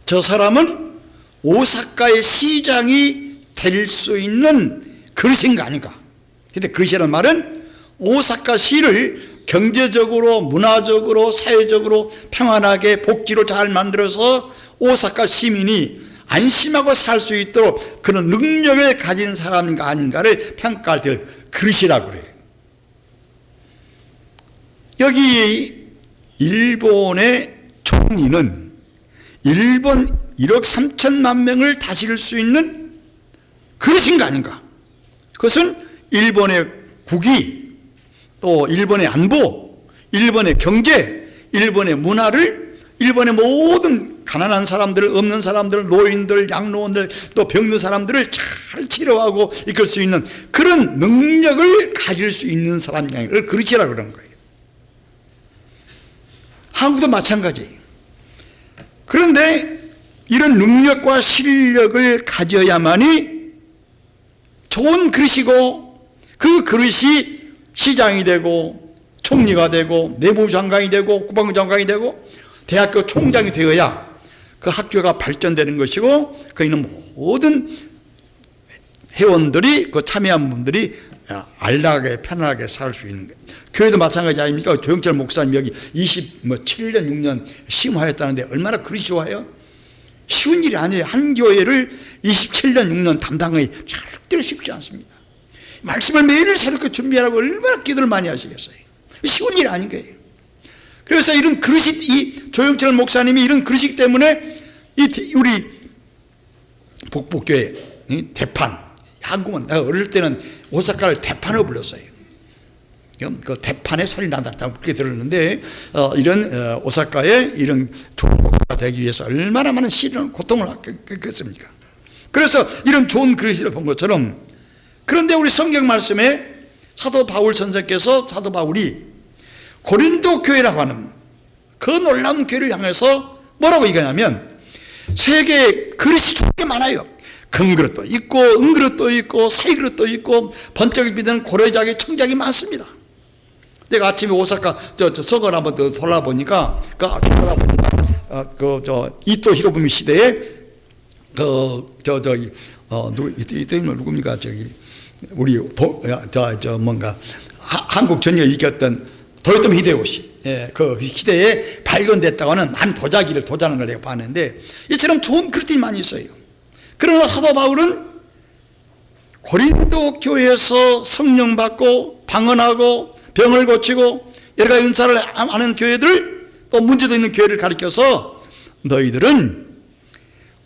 저 사람은 오사카의 시장이 될 수 있는 그릇인가 아닌가. 근데 그릇이라는 말은 오사카시를 경제적으로, 문화적으로, 사회적으로 평안하게 복지로 잘 만들어서 오사카 시민이 안심하고 살 수 있도록 그런 능력을 가진 사람인가 아닌가를 평가할 때 그릇이라고 그래요. 여기 일본의 총리는 일본 1억 3천만 명을 다스릴 수 있는 그릇인가 아닌가. 그것은 일본의 국위, 또 일본의 안보, 일본의 경제, 일본의 문화를, 일본의 모든 가난한 사람들, 없는 사람들, 노인들, 양로원들, 또 병든 사람들을 잘 치료하고 이끌 수 있는 그런 능력을 가질 수 있는 사람을 그릇이라고 그러는 거예요. 한국도 마찬가지예요. 그런데 이런 능력과 실력을 가져야만이 좋은 그릇이고, 그 그릇이 시장이 되고 총리가 되고 내무부 장관이 되고 국방부 장관이 되고 대학교 총장이 되어야 그 학교가 발전되는 것이고, 그 있는 모든 회원들이, 그 참여한 분들이 안락하게 편안하게 살 수 있는 거예요. 교회도 마찬가지 아닙니까? 조영철 목사님 여기 27년 6년 심화했다는데 얼마나 그리 좋아요? 쉬운 일이 아니에요. 한 교회를 27년 6년 담당하기 절대로 쉽지 않습니다. 말씀을 매일 새롭게 준비하라고 얼마나 기도를 많이 하시겠어요? 쉬운 일이 아닌 거예요. 그래서 이런 그릇이, 이 조영철 목사님이 이런 그릇이기 때문에 우리 복복교회 대판, 한국은 내가 어릴 때는 오사카를 대판으로 불렀어요. 그 대판의 소리 난다 그렇게 들었는데, 이런 오사카에 이런 좋은 목사가 되기 위해서 얼마나 많은 시련을, 고통을 겪었습니까? 그래서 이런 좋은 그릇을 본 것처럼, 그런데 우리 성경 말씀에 사도 바울 선생께서, 사도 바울이 고린도 교회라고 하는 그 놀라운 교회를 향해서 뭐라고 얘기하냐면, 세계에 그릇이 좋게 많아요. 금그릇도 있고 은그릇도 있고 사이그릇도 있고 번쩍이 비는 고래작이 청작이 많습니다. 내가 아침에 오사카 서거를 한번 돌아보니까 이토 히로부미 시대에 이토는 누굽니까? 우리 뭔가 한국 전역을 이겼던 도요토미 히데요시, 그 시대에 발견됐다고 하는 많은 도자기를 내가 봤는데, 이처럼 좋은 그릇들이 많이 있어요. 그러나 사도 바울은 고린도 교회에서 성령 받고 방언하고 병을 고치고 여러 가지 은사를 하는 교회들, 또 문제도 있는 교회를 가리켜서 너희들은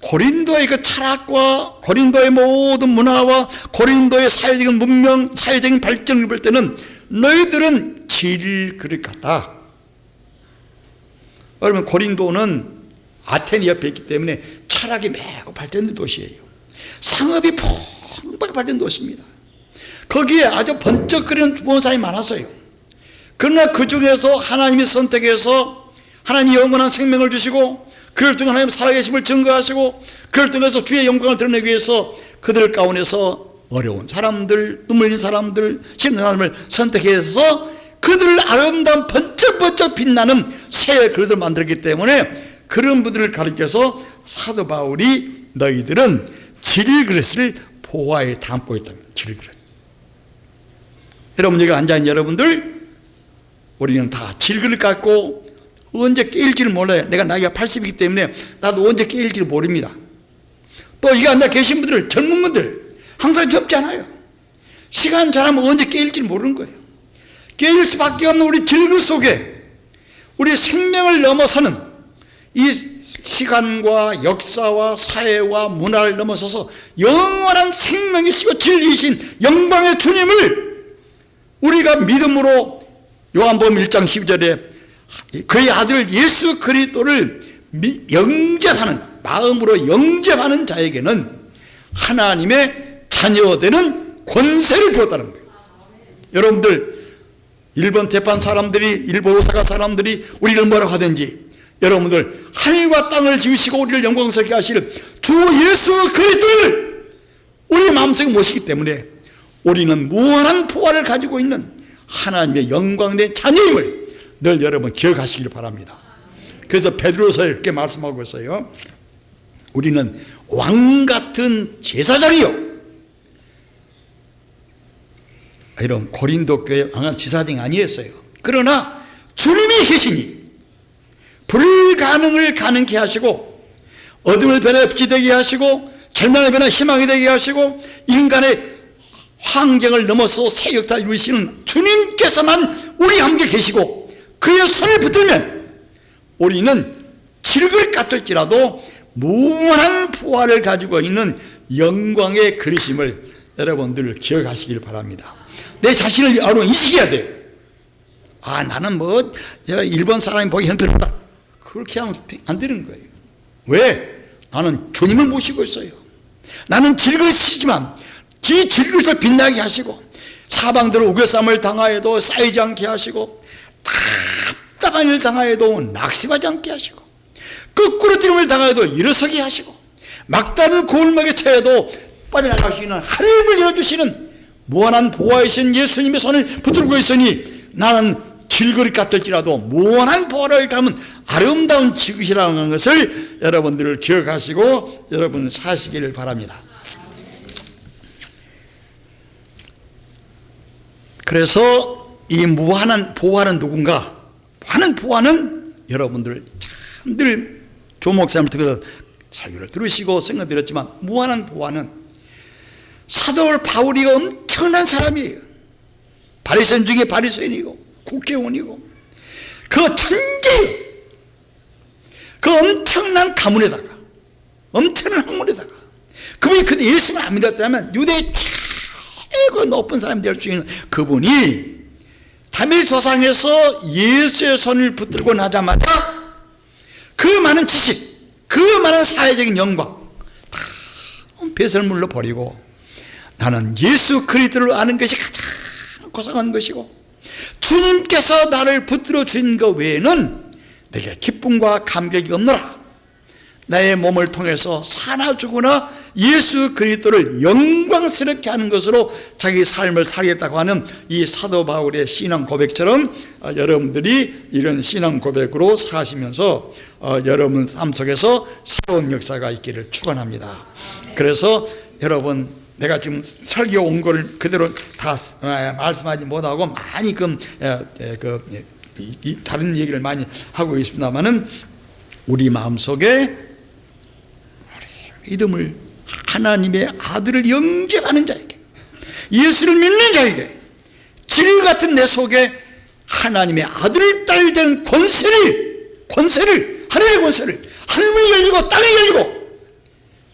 고린도의 그 철학과 고린도의 모든 문화와 고린도의 사회적인 문명, 사회적인 발전을 볼 때는 너희들은 질 그릇 같다. 여러분, 고린도는 아테네 옆에 있기 때문에 철학이 매우 발전된 도시예요. 상업이 풍부하게 발전된 도시입니다. 거기에 아주 번쩍거리는 부원사람이 많았어요. 그러나 그 중에서 하나님이 선택해서 하나님이 영원한 생명을 주시고 그를 통해 하나님 살아계심을 증거하시고 그를 통해서 주의 영광을 드러내기 위해서 그들 가운데서 어려운 사람들, 눈물 흘린 사람들, 힘든 사람을 선택해서 그들을 아름다운 번쩍번쩍 빛나는 새 그릇을 만들었기 때문에 그런 분들을 가리켜서 사도 바울이 너희들은 질그릇을 보화에 담고 있다는 질그릇. 여러분, 여기 앉아있는 여러분들, 우리는 다 질그릇 갖고 언제 깨일지를 몰라요. 내가 나이가 80이기 때문에 나도 언제 깨일지를 모릅니다. 또 여기 앉아 계신 분들, 젊은 분들 항상 젊지 않아요. 시간 지나면 언제 깨일지를 모르는 거예요. 깨일 수밖에 없는 우리 질그릇 속에 우리 생명을 넘어서는 이 시간과 역사와 사회와 문화를 넘어서서 영원한 생명이시고 진리이신 영광의 주님을 우리가 믿음으로 요한복음 1장 12절에 그의 아들 예수 그리스도를 영접하는, 마음으로 영접하는 자에게는 하나님의 자녀되는 권세를 주었다는 거예요. 여러분들, 일본 대판 사람들이, 일본 오사카 사람들이 우리를 뭐라고 하든지 여러분들 하늘과 땅을 지으시고 우리를 영광스럽게 하실 주 예수 그리스도를 우리 마음속에 모시기 때문에 우리는 무한한 보화를 가지고 있는 하나님의 영광된 자녀임을 늘 여러분 기억하시길 바랍니다. 그래서 베드로서 이렇게 말씀하고 있어요. 우리는 왕같은 제사장이요. 여러분, 고린도 교회 왕은 제사장이 아니었어요. 그러나 주님이 계시니 불가능을 가능케 하시고 어둠을 변해 빛이 되게 하시고 절망을 변해 희망이 되게 하시고 인간의 환경을 넘어서 새 역사를 이루시는 주님께서만 우리 함께 계시고 그의 손을 붙들면 우리는 질그릇 같을지라도 무한한 부활을 가지고 있는 영광의 그리심을 여러분들 기억하시길 바랍니다. 내 자신을 여러분 인식해야 돼요. 아, 나는 뭐 일본 사람이 보기 형편없다, 그렇게 하면 안 되는 거예요. 왜? 나는 주님을 모시고 있어요. 나는 질그릇이지만 지 질그릇을 빛나게 하시고 사방대로 우겨쌈을 당하여도 쌓이지 않게 하시고 답답한 일을 당하여도 낙심하지 않게 하시고 거꾸로뜨림을 당하여도 일어서게 하시고 막다른 고울막에 처해도 빠져나갈 수 있는 하늘을 열어주시는 무한한 보화이신 예수님의 손을 붙들고 있으니 나는 질그릇 같을지라도 무한한 보화를 담은 아름다운 질그릇이라는 것을 여러분들을 기억하시고 여러분 사시기를 바랍니다. 그래서 이 무한한 보화는 누군가? 무한한 보화는 여러분들 참 늘 조목사님을 듣고서 설교를 들으시고 생각드렸지만 무한한 보화는 사도 바울이 엄청난 사람이에요. 바리새인 중에 바리새인이고 국회의원이고 그 천재, 그 엄청난 가문에다가 엄청난 학문에다가 그분이 그때 예수를 안 믿었다면 유대의 최고 높은 사람이 될 수 있는 그분이 다메섹 도상에서 예수의 손을 붙들고 나자마자 그 많은 지식, 그 많은 사회적인 영광 다 배설물로 버리고 나는 예수 그리스도를 아는 것이 가장 고상한 것이고 주님께서 나를 붙들어 주신 것 외에는 내게 기쁨과 감격이 없노라. 나의 몸을 통해서 사나 죽으나 예수 그리스도를 영광스럽게 하는 것으로 자기 삶을 살겠다고 하는 이 사도 바울의 신앙 고백처럼 여러분들이 이런 신앙 고백으로 사시면서 여러분 삶 속에서 새로운 역사가 있기를 축원합니다. 그래서 여러분, 내가 지금 설교 온 거를 그대로 다 말씀하지 못하고 많이 다른 얘기를 많이 하고 있습니다만은 우리 마음속에 믿음을 하나님의 아들을 영접하는 자에게, 예수를 믿는 자에게 질 같은 내 속에 하나님의 아들, 딸 된 권세를 하늘의 권세를, 하늘이 열리고 땅이 열리고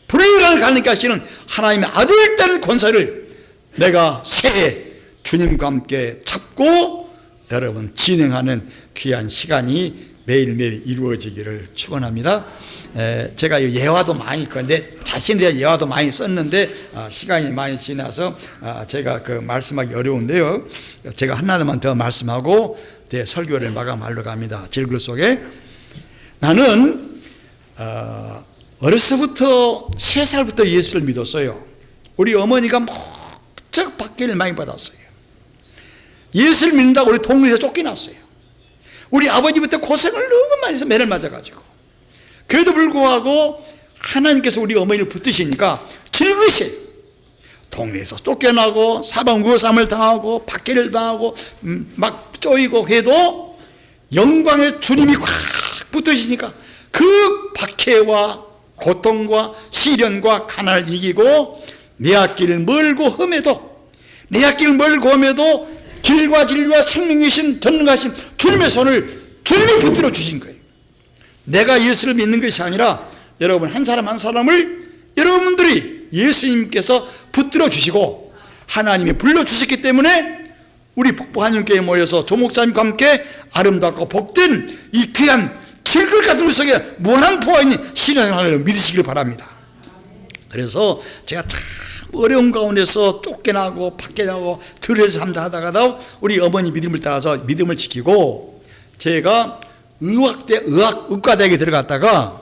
불의를 가능케 하시는 하나님의 아들, 딸 권세를 내가 새해 주님과 함께 잡고 여러분 진행하는 귀한 시간이 매일매일 이루어지기를 축원합니다. 제가 예화도 많이 있고 내 자신에 대한 예화도 많이 썼는데 시간이 많이 지나서 제가 그 말씀하기 어려운데요. 제가 하나만 더 말씀하고 제 설교를 마감하려고 합니다. 질글 속에 나는 어려서부터 3살부터 예수를 믿었어요. 우리 어머니가 무척 박해를 많이 받았어요. 예수를 믿는다고 우리 동네에서 쫓겨났어요. 우리 아버지부터 고생을 너무 많이 해서 매를 맞아가지고, 그래도 불구하고 하나님께서 우리 어머니를 붙드시니까 즐거우세요. 동네에서 쫓겨나고 사방우삼을 당하고 박해를 당하고 막 쪼이고 해도 영광의 주님이 꽉 붙으시니까 그 박해와 고통과 시련과 가난을 이기고 내 앞길 멀고 험해도, 내 앞길 멀고 험해도 길과 진리와 생명이신 전능하신 주님의 손을 주님이 붙들어 주신 거예요. 내가 예수를 믿는 것이 아니라 여러분 한 사람 한 사람을 여러분들이 예수님께서 붙들어 주시고 하나님이 불러주셨기 때문에 우리 북부한인교회에 모여서 조목사님과 함께 아름답고 복된 이 귀한 질글 같은 속에 무한한 포화 있는 신앙생활을 믿으시길 바랍니다. 그래서 제가 참 어려운 가운데서 쫓겨나고 밖에나고 들에서 잠자 하다가도 우리 어머니 믿음을 따라서 믿음을 지키고, 제가 의과대학에 들어갔다가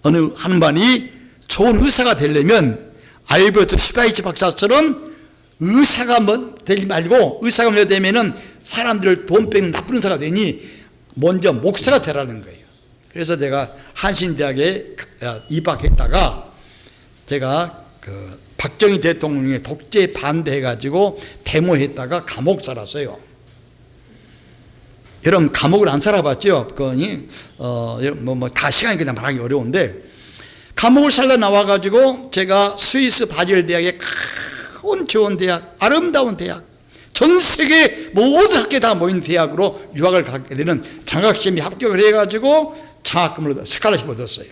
어느 한반이 좋은 의사가 되려면 알베르트 슈바이츠 박사처럼 의사가 되지 말고, 의사가 먼저 되면은 사람들을 돈 뺏는 나쁜 의사가 되니 먼저 목사가 되라는 거예요. 그래서 내가 한신대학에 입학했다가 제가 그 박정희 대통령의 독재 반대해가지고 데모했다가 감옥 살았어요. 여러분 감옥을 안 살아봤죠? 그거니 다 시간이 그냥 말하기 어려운데, 감옥을 살다 나와가지고 제가 스위스 바젤 대학의 큰 좋은 대학, 아름다운 대학, 전 세계 모든 학교 다 모인 대학으로 유학을 가게 되는 장학시험에 합격을 해가지고 장학금을 스칼라십 얻었어요.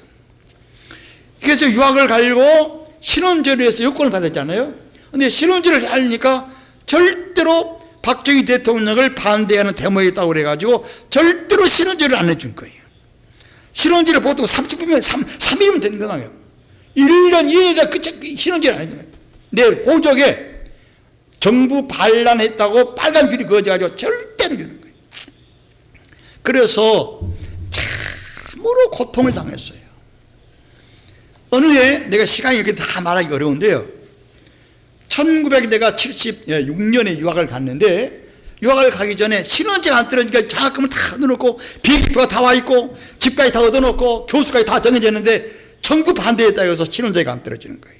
그래서 유학을 가려고 신혼제를 해서 여권을 받았잖아요. 근데 신혼제를 하려니까 절대로 박정희 대통령을 반대하는 데모했다고 그래가지고 절대로 신혼제를 안 해준 거예요. 신혼제를 보통 30분이면 3일이면 되는 거예요. 1년 이내에 신혼제를 안 해준 거예요. 내 호적에 정부 반란했다고 빨간 줄이 그어져가지고 절대로 주는 거예요. 그래서 참으로 고통을 당했어요. 어느 해 내가 시간이 이렇게 다 말하기 어려운데요. 1976년에 유학을 갔는데, 유학을 가기 전에 신혼제가 안 떨어지니까 장학금을 다 얻어놓고 비행기표가 다 와 있고 집까지 다 얻어놓고 교수까지 다 정해졌는데 전부 반대했다고 해서 신혼제가 안 떨어지는 거예요.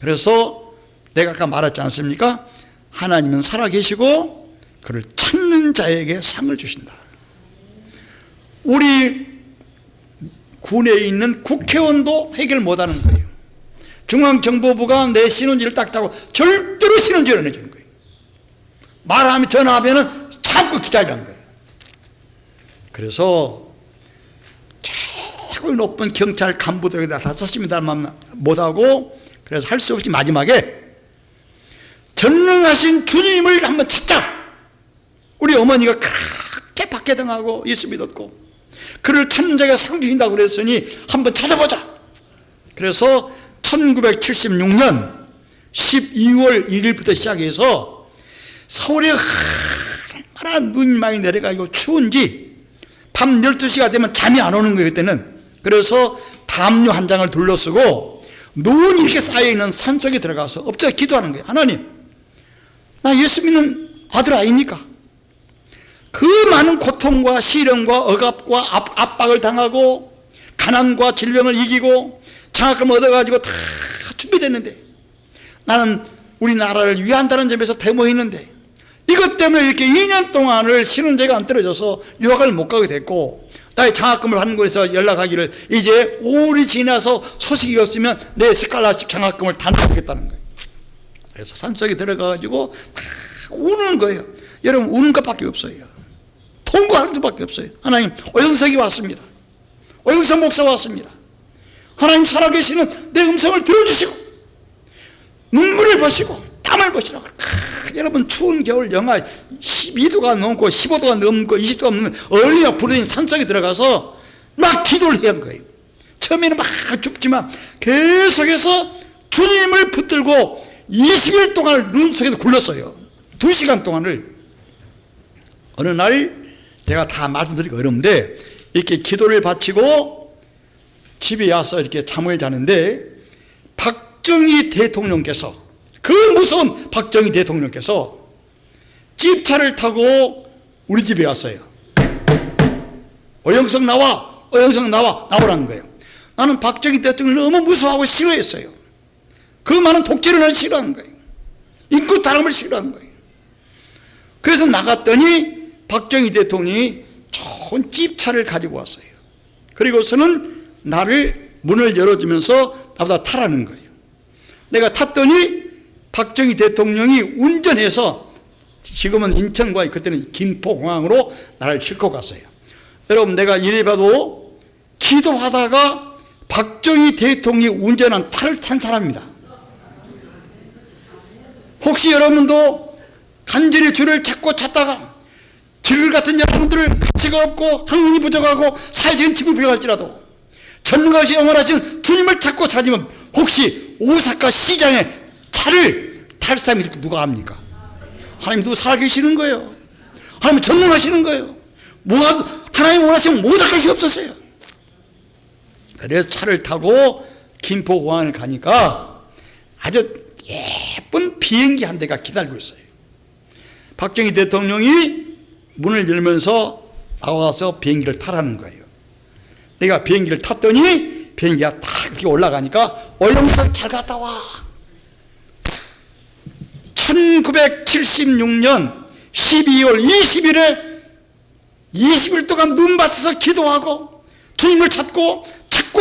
그래서 내가 아까 말했지 않습니까? 하나님은 살아계시고 그를 찾는 자에게 상을 주신다. 우리 군에 있는 국회의원도 해결 못하는 거예요. 중앙정보부가 내 신혼지를 딱 잡고 절대로 신혼지를 안 해주는 거예요. 말하면 전화하면 참고 기다리라는 거예요. 그래서 최고 높은 경찰 간부들에다 다 썼습니다만 못하고, 그래서 할 수 없이 마지막에 전능하신 주님을 한번 찾자. 우리 어머니가 그렇게 박해당하고 예수 믿었고 그를 찾는 자가 상 주신다고 그랬으니 한번 찾아보자. 그래서 1976년 12월 1일부터 시작해서 서울에 얼마나 눈이 많이 내려가고 추운지 밤 12시가 되면 잠이 안 오는 거예요, 그때는. 그래서 담요 한 장을 둘러쓰고 눈이 이렇게 쌓여있는 산속에 들어가서 엎쳐 기도하는 거예요. 하나님, 나 예수 믿는 아들 아닙니까? 그 많은 고통과 시련과 억압과 압박을 당하고 가난과 질병을 이기고 장학금을 얻어가지고 다 준비됐는데, 나는 우리나라를 위한다는 점에서 데모했는데 이것 때문에 이렇게 2년 동안을 신혼제가 안 떨어져서 유학을 못 가게 됐고, 나의 장학금을 하는 곳에서 연락하기를 이제 5일이 지나서 소식이 없으면 내 스칼라십 장학금을 단축하겠다는 거예요. 그래서 산속에 들어가가지고 막 우는 거예요. 여러분, 우는 것밖에 없어요. 통곡하는 것밖에 없어요. 하나님, 오영석이 왔습니다. 오영석 목사 왔습니다. 하나님 살아계시는 내 음성을 들어주시고 눈물을 보시고 다 땀을 보시라고. 여러분 추운 겨울 영하 12도가 넘고 15도가 넘고 20도가 넘는 얼리가 부러진 산속에 들어가서 막 기도를 해야 한 거예요. 처음에는 막 춥지만 계속해서 주님을 붙들고 20일 동안 눈 속에서 굴렀어요. 2시간 동안을. 어느 날 제가 다 말씀드리기 어려운데 이렇게 기도를 바치고 집에 와서 이렇게 잠을 자는데 박정희 대통령께서, 그 무서운 박정희 대통령께서 집차를 타고 우리 집에 왔어요. 어영석 나와, 어영석 나와, 나오라는 거예요. 나는 박정희 대통령을 너무 무서워하고 싫어했어요. 그 많은 독재를 나는 싫어하는 거예요. 인권 타락을 싫어하는 거예요. 그래서 나갔더니 박정희 대통령이 좋은 집차를 가지고 왔어요. 그리고서는 나를 문을 열어주면서 나보다 타라는 거예요. 내가 탔더니 박정희 대통령이 운전해서, 지금은 인천과 그때는 김포공항으로 나를 싣고 갔어요. 여러분, 내가 이래봐도 기도하다가 박정희 대통령이 운전한 차를 탄 사람입니다. 혹시 여러분도 간절히 주를 찾고 찾다가 지글 같은 여러분들 가치가 없고 학문이 부족하고 사회적인 힘이 부족할지라도 전능하시 영원하신 주님을 찾고 찾으면 혹시 오사카 시장에 차를 탈 사람이 누가 합니까? 하나님도 살아계시는 거예요. 하나님 전능하시는 거예요. 하나님 원하시면 못할 것이 없었어요. 그래서 차를 타고 김포공항을 가니까 아주 예쁜 비행기 한 대가 기다리고 있어요. 박정희 대통령이 문을 열면서 나와서 비행기를 타라는 거예요. 내가 비행기를 탔더니 비행기가 딱 이렇게 올라가니까 어영석 잘 갔다 와. 1976년 12월 20일에 20일 동안 눈 맞춰서 기도하고 주님을 찾고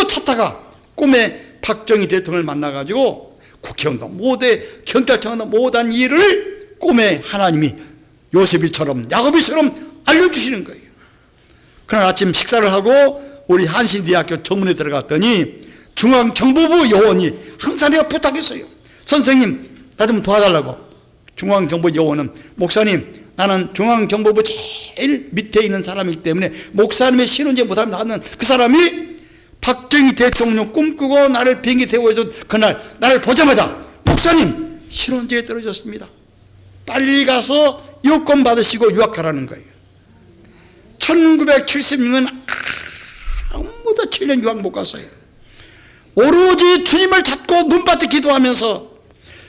찾다가 꿈에 박정희 대통령을 만나가지고 국회의원도 못해, 경찰청도 못한 일을 꿈에 하나님이 요셉이처럼 야곱이처럼 알려주시는 거예요. 그날 아침 식사를 하고 우리 한신대학교 정문에 들어갔더니 중앙정보부 요원이 항상 내가 부탁했어요. 선생님, 나 좀 도와달라고. 중앙정보 요원은, 목사님, 나는 중앙정보부 제일 밑에 있는 사람이기 때문에 목사님의 신원제 못하면 나는, 그 사람이 박정희 대통령 꿈꾸고 나를 비행기 태워준 그날 나를 보자마자, 목사님 신원제에 떨어졌습니다. 빨리 가서 여권 받으시고 유학하라는 거예요. 1976년 아무도 7년 유학 못 갔어요. 오로지 주님을 찾고 눈밭에 기도하면서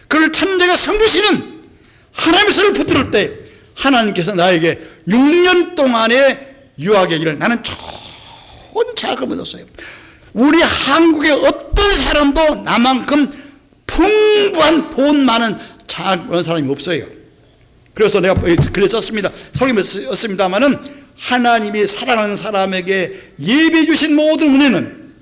그를 천재가 섬기시는 하나님의 손을 붙들을 때 하나님께서 나에게 6년 동안의 유학의 길을 나는 좋은 자금을 얻었어요. 우리 한국의 어떤 사람도 나만큼 풍부한 돈 많은 그런 사람이 없어요. 그래서 내가 글에 썼습니다. 설명에 썼습니다마는 하나님이 사랑하는 사람에게 예비해 주신 모든 은혜는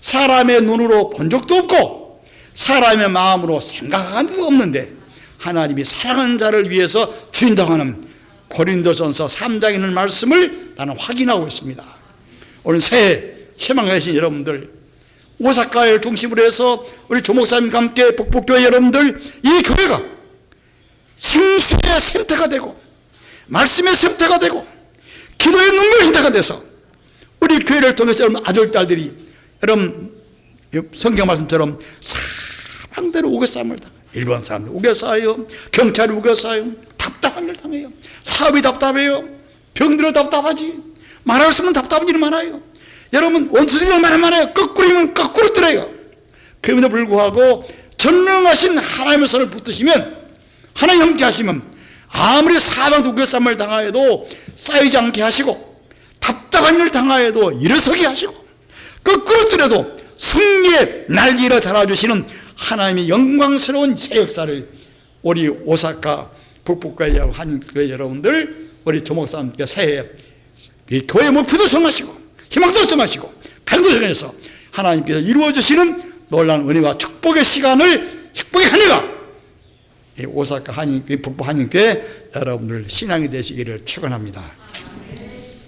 사람의 눈으로 본 적도 없고 사람의 마음으로 생각한 적도 없는데 하나님이 사랑하는 자를 위해서 주인다고 하는 고린도전서 3장에 있는 말씀을 나는 확인하고 있습니다. 오늘 새해 희망을 가진 여러분들, 오사카를 중심으로 해서 우리 조목사님과 함께 북북교회 여러분들, 이 교회가 생수의 센터가 되고 말씀의 센터가 되고 기도의 눈물 센터가 돼서 우리 교회를 통해서 여러분 아들, 딸들이 여러분 성경 말씀처럼 사랑대로 우겨싸움을 당해요. 일본 사람들 우겨싸요. 경찰이 우겨싸요. 답답한 일 당해요. 사업이 답답해요. 병들어 답답하지. 말할 수 없는 답답한 일이 많아요. 여러분 원수들이 얼마나 많아요. 거꾸로면 거꾸로 들어요. 그럼에도 불구하고 전능하신 하나님의 손을 붙드시면, 하나님 함께 하시면 아무리 사방도 우겨싸움을 당하여도 쌓이지 않게 하시고 답답한 일을 당하여도 일어서게 하시고 거꾸로 뜨려도 승리의 날개를 달아주시는 하나님의 영광스러운 새 역사를 우리 오사카 북북교회 한인교회 여러분들, 우리 조목사 함께 새해 이 교회 목표도 정하시고 희망도 정하시고 발도 정해서 하나님께서 이루어주시는 놀라운 은혜와 축복의 시간을, 축복의 한 해가 이 오사카 한인교회 북부 한인교회 여러분들 신앙이 되시기를 축원합니다.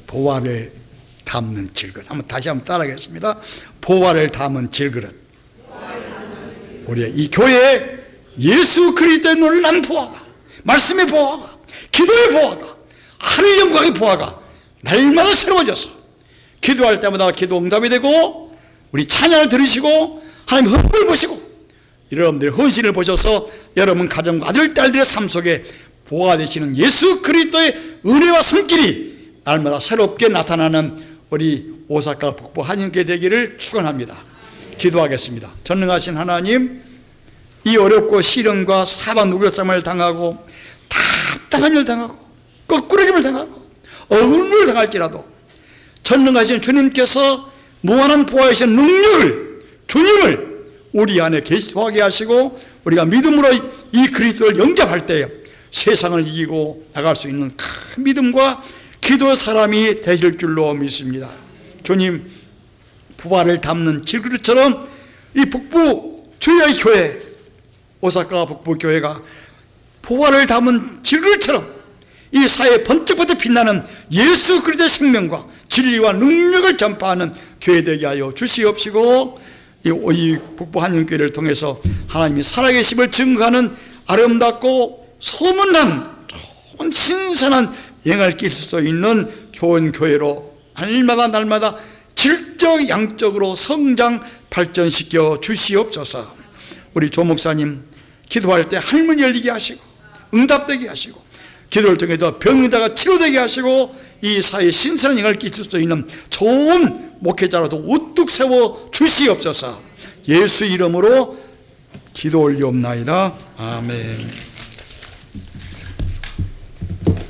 보화를 담는 질그릇. 다시 한번 따라하겠습니다. 보화를 담은 질그릇. 우리 이 교회에 예수 그리스도의 놀라운 보화가, 말씀의 보화가, 기도의 보화가, 하늘 영광의 보화가 날마다 새로워져서 기도할 때마다 기도 응답이 되고, 우리 찬양을 들으시고 하나님 헌금을 보시고 여러분들의 헌신을 보셔서 여러분 가정과 아들 딸들의 삶 속에 보호가 되시는 예수 그리스도의 은혜와 손길이 날마다 새롭게 나타나는 우리 오사카 북부 한인교회 되기를 축원합니다. 기도하겠습니다. 전능하신 하나님, 이 어렵고 시련과 사방 누구쌈을 당하고 답답한 일 당하고 거꾸러짐을 당하고 어려움을 당할지라도 전능하신 주님께서 무한한 보호하신 능력을, 주님을 우리 안에 계시하게 하시고 우리가 믿음으로 이 그리스도를 영접할 때 세상을 이기고 나갈 수 있는 큰 믿음과 기도의 사람이 되실 줄로 믿습니다. 주님, 부활을 담는 질그릇처럼 이 북부 주의 교회, 오사카 북부 교회가 부활을 담은 질그릇처럼 이 사회에 번쩍번쩍 빛나는 예수 그리스도의 생명과 진리와 능력을 전파하는 교회 되게 하여 주시옵시고, 이 북부 한인교회를 통해서 하나님이 살아계심을 증거하는 아름답고 소문난 좋은 신선한 영향을 끼칠 수 있는 좋은 교회로 날마다 질적 양적으로 성장 발전시켜 주시옵소서. 우리 조 목사님 기도할 때 하늘문 열리게 하시고 응답되게 하시고 기도를 통해서 병의자가 치료되게 하시고 이 사회에 신선한 영향을 끼칠 수 있는 좋은 목회자로도 우뚝 세워 주시옵소서. 예수 이름으로 기도 올리옵나이다. 아멘.